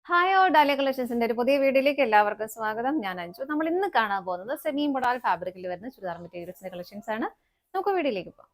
Hi all dahlia കളക്ഷൻസിന്റെ ഒരു പുതിയ വീഡിയോയിലേക്ക് എല്ലാവർക്കും സ്വാഗതം. ഞാൻ അഞ്ജു. നമ്മൾ ഇന്ന് കാണാൻ പോകുന്നത് സെമി മോഡൽ ഫാബ്രിക്കിൽ വരുന്ന ചുരിദാർ മെറ്റീരിയൽസിന്റെ കളക്ഷൻസ് ആണ്. നമുക്ക് വീഡിയോയിലേക്ക് പോകാം.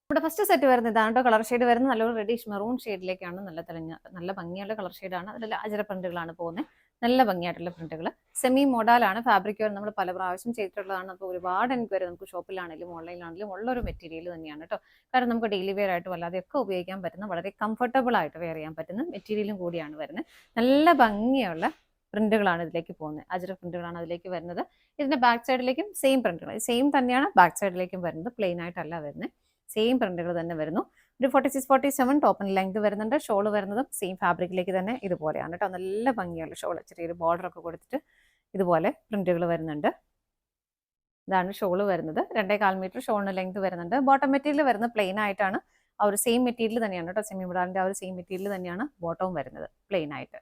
നമ്മുടെ ഫസ്റ്റ് സെറ്റ് വരുന്നത് ഇതാണ്. കളർ ഷെയ്ഡ് വരുന്നത് നല്ലൊരു റെഡിഷ് മെറൂൺ ഷെയ്ഡിലേക്കാണ്. നല്ല തെളിഞ്ഞ നല്ല ഭംഗിയുള്ള കളർ ഷെയ്ഡാണ്. അതിൽ അജര പ്രിന്റുകളാണ് പോകുന്നത്. നല്ല ഭംഗിയായിട്ടുള്ള പ്രിന്റുകൾ. സെമി മോഡലാണ്. ഫാബ്രിക് നമ്മൾ പല പ്രാവശ്യം ചെയ്തിട്ടുള്ളതാണ്. അപ്പോൾ ഒരുപാട് എൻക്വയറി നമുക്ക് ഷോപ്പിലാണെങ്കിലും ഓൺലൈനിലാണെങ്കിലും ഉള്ളൊരു മെറ്റീരിയൽ തന്നെയാണ് കേട്ടോ. കാരണം നമുക്ക് ഡെയിലി വെയർ ആയിട്ട് വല്ലാതെയൊക്കെ ഉപയോഗിക്കാൻ പറ്റുന്ന വളരെ കംഫർട്ടബിൾ ആയിട്ട് വെയർ ചെയ്യാൻ പറ്റുന്ന മെറ്റീരിയലും കൂടിയാണ് വരുന്നത്. നല്ല ഭംഗിയുള്ള പ്രിന്റുകളാണ് ഇതിലേക്ക് പോകുന്നത്. അജര പ്രിന്റുകളാണ് അതിലേക്ക് വരുന്നത്. ഇതിന്റെ ബാക്ക് സൈഡിലേക്കും സെയിം പ്രിന്റുകൾ സെയിം തന്നെയാണ് ബാക്ക് സൈഡിലേക്കും വരുന്നത്. പ്ലെയിൻ ആയിട്ടല്ല വരുന്നത്. സെയിം പ്രിന്റുകൾ തന്നെ വരുന്നു. ഒരു 46-47 ടോപ്പിന് ലെങ്ത് വരുന്നുണ്ട്. ഷോൾ വരുന്നതും സെയിം ഫാബ്രിക്കിലേക്ക് തന്നെ ഇതുപോലെയാണ് കേട്ടോ. നല്ല ഭംഗിയുള്ള ഷോൾ, ചെറിയൊരു ബോർഡർ ഒക്കെ കൊടുത്തിട്ട് ഇതുപോലെ പ്രിന്റുകൾ വരുന്നുണ്ട്. ഇതാണ് ഷോൾ വരുന്നത്. 2.25 മീറ്റർ ഷോളിന് ലെങ്ത് വരുന്നുണ്ട്. ബോട്ടം മെറ്റീരിയൽ വരുന്നത് പ്ലെയിൻ ആയിട്ടാണ്. ആ ഒരു സെയിം മെറ്റീരിയൽ തന്നെയാണ് കേട്ടോ. സെമി മോഡലിന്റെ ആ ഒരു സെയിം മെറ്റീരിയൽ തന്നെയാണ് ബോട്ടവും വരുന്നത് പ്ലെയിൻ ആയിട്ട്.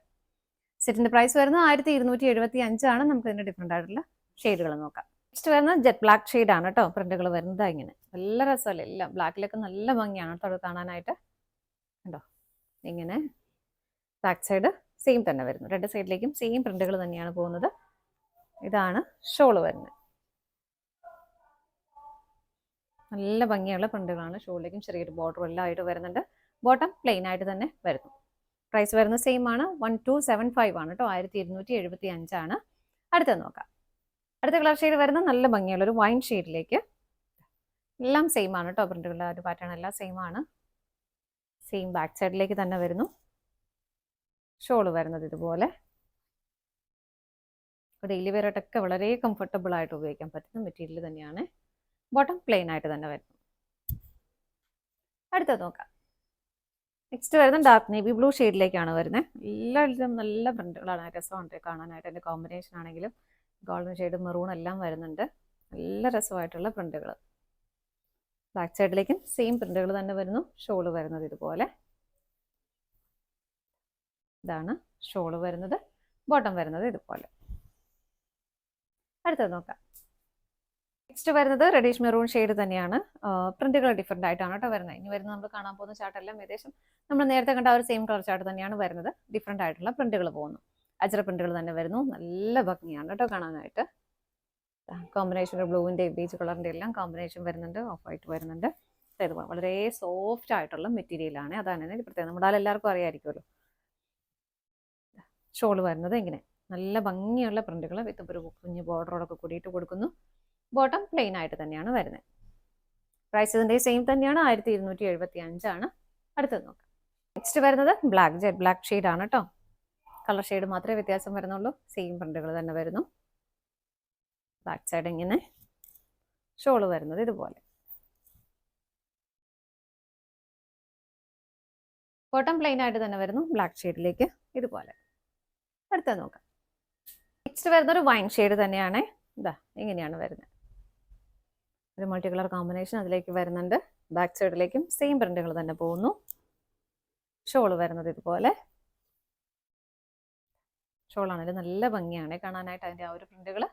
സെറ്റിന്റെ പ്രൈസ് വരുന്നത് 1275 ആണ്. നമുക്ക് ഇതിന്റെ ഡിഫറെന്റ് ആയിട്ടുള്ള ഷെയ്ഡുകൾ നോക്കാം. നെക്സ്റ്റ് വരുന്നത് ജെറ്റ് ബ്ലാക്ക് ഷെയ്ഡ് ആണ് കേട്ടോ. പ്രിന്റുകൾ വരുന്നത് ഇങ്ങനെ നല്ല രസമല്ലേ, എല്ലാം ബ്ലാക്കിലൊക്കെ നല്ല ഭംഗിയാണ് കേട്ടോ കാണാനായിട്ട്. കണ്ടോ ഇങ്ങനെ ബാക്ക് സൈഡ് സെയിം തന്നെ വരുന്നു. രണ്ട് സൈഡിലേക്കും സെയിം പ്രിന്റുകൾ തന്നെയാണ് പോകുന്നത്. ഇതാണ് ഷോള് വരുന്നത്. നല്ല ഭംഗിയുള്ള പ്രിന്റുകളാണ്. ഷോളിലേക്കും ചെറിയൊരു ബോർഡർ എല്ലാം ആയിട്ട് വരുന്നുണ്ട്. ബോട്ടം പ്ലെയിൻ ആയിട്ട് തന്നെ വരുന്നു. പ്രൈസ് വരുന്നത് സെയിം ആണ്. 1275 ആണ് കേട്ടോ. 1275 ആണ്. അടുത്തത് നോക്കാം. അടുത്ത കളർ ഷെയ്ഡ് വരുന്നത് നല്ല ഭംഗിയുള്ള ഒരു വൈൻ ഷെയ്ഡിലേക്ക്. എല്ലാം സെയിം ആണ് കേട്ടോ. പ്രിന്റുകളുടെ ഒരു പാറ്റേൺ എല്ലാം സെയിം ആണ്. സെയിം ബാക്ക് സൈഡിലേക്ക് തന്നെ വരുന്നു. ഷോള് വരുന്നത് ഇതുപോലെ. ഡെയിലി വെയർ ആയിട്ടൊക്കെ വളരെ കംഫർട്ടബിൾ ആയിട്ട് ഉപയോഗിക്കാൻ പറ്റുന്ന മെറ്റീരിയൽ തന്നെയാണ്. ബോട്ടം പ്ലെയിൻ ആയിട്ട് തന്നെ വരുന്നു. അടുത്തത് നോക്കാം. നെക്സ്റ്റ് വരുന്നത് ഡാർക്ക് നേവി ബ്ലൂ ഷെയ്ഡിലേക്കാണ് വരുന്നത്. എല്ലായിടത്തും നല്ല പ്രിന്റുകളാണ്. രസമുണ്ട് കാണാനായിട്ട്. അതിന്റെ കോമ്പിനേഷൻ ആണെങ്കിലും ഗോൾഡൻ ഷെയ്ഡ് മെറൂൺ എല്ലാം വരുന്നുണ്ട്. നല്ല രസമായിട്ടുള്ള പ്രിന്റുകൾ. ബാക്ക് സൈഡിലേക്കും സെയിം പ്രിന്റുകൾ തന്നെ വരുന്നു. ഷോള് വരുന്നത് ഇതുപോലെ. ഇതാണ് ഷോള് വരുന്നത്. ബോട്ടം വരുന്നത് ഇതുപോലെ. അടുത്തത് നോക്കാം. നെക്സ്റ്റ് വരുന്നത് റെഡിഷ് മെറൂൺ ഷെയ്ഡ് തന്നെയാണ്. പ്രിന്റുകൾ ഡിഫറെന്റ് ആയിട്ടാണ് കേട്ടോ വരുന്നത്. ഇനി വരുന്നത് നമ്മൾ കാണാൻ പോകുന്ന ചാർട്ടെല്ലാം ഏകദേശം നമ്മൾ നേരത്തെ കണ്ട ആ ഒരു സെയിം കളർ ചാർട്ട് തന്നെയാണ് വരുന്നത്. ഡിഫറെന്റ് ആയിട്ടുള്ള പ്രിന്റുകൾ പോകുന്നു. അജറ പ്രിന്റുകൾ തന്നെ വരുന്നു. നല്ല ഭംഗിയാണ് കേട്ടോ കാണാനായിട്ട്. കോമ്പിനേഷൻ ബ്ലൂവിൻ്റെ ബീച്ച് കളറിൻ്റെ എല്ലാം കോമ്പിനേഷൻ വരുന്നുണ്ട്. ഓഫ് വൈറ്റ് വരുന്നുണ്ട്. വളരെ സോഫ്റ്റ് ആയിട്ടുള്ള മെറ്റീരിയലാണ്. അതാണ് ഇതിന് പ്രത്യേകം. നമ്മുടെ എല്ലാവർക്കും അറിയാമായിരിക്കുമല്ലോ. ഷോൾ വരുന്നത് ഇങ്ങനെ നല്ല ഭംഗിയുള്ള പ്രിന്റുകൾ വിത്ത് ഒരു കുഞ്ഞു ബോർഡറോടൊക്കെ കൂടിയിട്ട് കൊടുക്കുന്നു. ബോട്ടം പ്ലെയിൻ ആയിട്ട് തന്നെയാണ് വരുന്നത്. പ്രൈസ് ഇതിൻ്റെ സെയിം തന്നെയാണ്. 1275 ആണ്. അടുത്തത് നോക്കാം. നെക്സ്റ്റ് വരുന്നത് ബ്ലാക്ക് ജെറ്റ് ബ്ലാക്ക് ഷെയ്ഡ് ആണ് കേട്ടോ. കളർ ഷെയ്ഡ് മാത്രമേ വ്യത്യാസം വരുന്നുള്ളൂ. സെയിം പ്രിന്റുകൾ തന്നെ വരുന്നു. ബാക്ക് സൈഡ് ഇങ്ങനെ. ഷോള് വരുന്നത് ഇതുപോലെ. ബോട്ടം പ്ലെയിൻ ആയിട്ട് തന്നെ വരുന്നു. ബ്ലാക്ക് ഷെയ്ഡിലേക്ക് ഇതുപോലെ. അടുത്തത് നോക്കാം. നെക്സ്റ്റ് വരുന്നൊരു വൈൻ ഷെയ്ഡ് തന്നെയാണ്. ഇതാ ഇങ്ങനെയാണ് വരുന്നത്. ഒരു മൾട്ടി കളർ കോമ്പിനേഷൻ അതിലേക്ക് വരുന്നുണ്ട്. ബാക്ക് സൈഡിലേക്കും സെയിം പ്രിന്റുകൾ തന്നെ പോകുന്നു. ഷോള് വരുന്നത് ഇതുപോലെ. ഷോളാണെങ്കിൽ നല്ല ഭംഗിയാണ് കാണാനായിട്ട്. അതിൻ്റെ ആ ഒരു പ്രിന്റുകൾ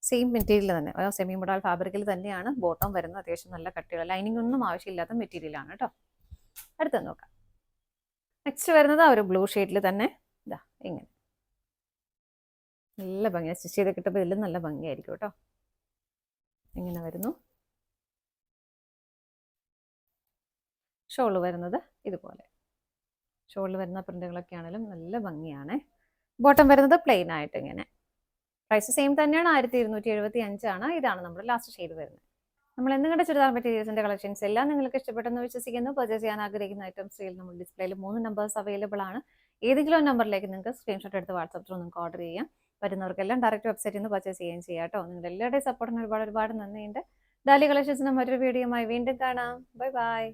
സെയിം മെറ്റീരിയൽ തന്നെ, സെമി മോഡൽ ഫാബ്രിക്കിൽ തന്നെയാണ് ബോട്ടം വരുന്നത്. അത്യാവശ്യം നല്ല കട്ടിയുള്ള, ലൈനിങ് ഒന്നും ആവശ്യമില്ലാത്ത മെറ്റീരിയലാണ് കേട്ടോ. അടുത്തത് നോക്കാം. നെക്സ്റ്റ് വരുന്നത് ആ ഒരു ബ്ലൂ ഷെയ്ഡിൽ തന്നെ. ഇതാ ഇങ്ങനെ നല്ല ഭംഗിയാണ്. സ്റ്റിച്ച് ചെയ്ത് കിട്ടുമ്പോൾ ഇതിലും നല്ല ഭംഗിയായിരിക്കും കേട്ടോ. ഇങ്ങനെ വരുന്നു. ഷോള് വരുന്നത് ഇതുപോലെ. ഷോളിൽ വരുന്ന പ്രിന്റുകളൊക്കെ ആണെങ്കിലും നല്ല ഭംഗിയാണ്. ബോട്ടം വരുന്നത് പ്ലെയിൻ ആയിട്ട് ഇങ്ങനെ. പ്രൈസ് സെയിം തന്നെയാണ്. 1275 ആണ്. ഇതാണ് നമ്മുടെ ലാസ്റ്റ് ഷെയ്ഡ് വരുന്നത്. നമ്മൾ എന്നും കണ്ട ചുരിദാർ മെറ്റീരിയൽസിന്റെ കളക്ഷൻസ് എല്ലാം നിങ്ങൾക്ക് ഇഷ്ടപ്പെട്ടെന്ന് വിശ്വസിക്കുന്നു. പർച്ചേസ് ചെയ്യാൻ ആഗ്രഹിക്കുന്ന ഐറ്റംസിൽ നമ്മൾ ഡിസ്പ്ലേയിൽ 3 നമ്പേഴ്സ് അവൈലബിൾ ആണ്. ഏതെങ്കിലും നമ്പറിലേക്ക് നിങ്ങൾക്ക് സ്ക്രീൻഷോട്ട് എടുത്ത് വാട്സാപ്പ് ത്രൂ നിങ്ങൾക്ക് ഓർഡർ ചെയ്യാം. പറ്റുന്നവർക്കെല്ലാം ഡയറക്റ്റ് വെബ്സൈറ്റിൽ നിന്ന് പർച്ചേസ് ചെയ്യുകയും ചെയ്യാം കേട്ടോ. നിങ്ങളുടെ എല്ലാവരുടെയും സപ്പോർട്ടിന് ഒരുപാട് നന്ദിയുണ്ട്. ഡാലി കളക്ഷൻസിന്റെ മറ്റൊരു വീഡിയോയുമായി വീണ്ടും കാണാം. Bye bye.